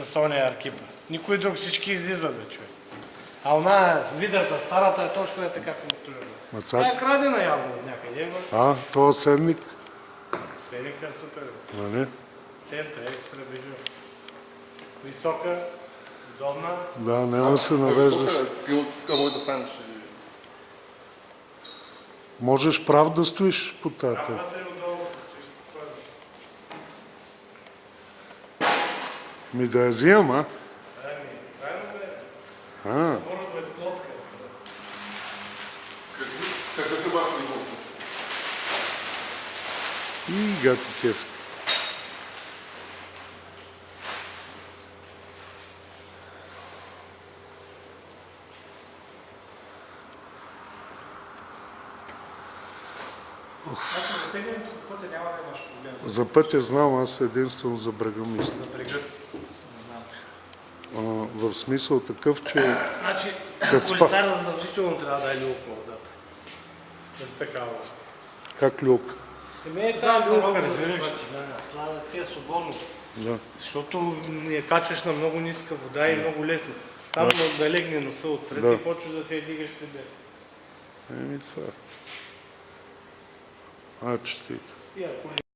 с ония аркипа. Никой друг, всички излизат, бе, човек. А она видата, старата е точно е така конструирана. Това е крадена явно от някъде. То седник. Седника е супер. Нали? Тента, екстра бежу. Висока, удобна. Да, няма се навеждаш. Къде да станеш? Можеш прав да стоиш по тата. Правата е удобно се стоиш спокойно. Ми да я взимам, а? Правилно бе. Спорът е с лодка. Какъв е вашето niveau? И гати кеф. Значи за теглянето по пътя няма да имаш проблем. За пътя знам, аз единствено за брега мисля. За брега. Не знам. В смисъл такъв, че... Значи, Как полицар задължително трябва да е люлка отзад. За такава. Как люк? Е тази люлка, разбираш. Това да ти е свободно. Да. Защото я качваш на много ниска вода и много лесно. Само да легне носа отпред Да. и почваш да се дигаш себе. Това. Честито. И ако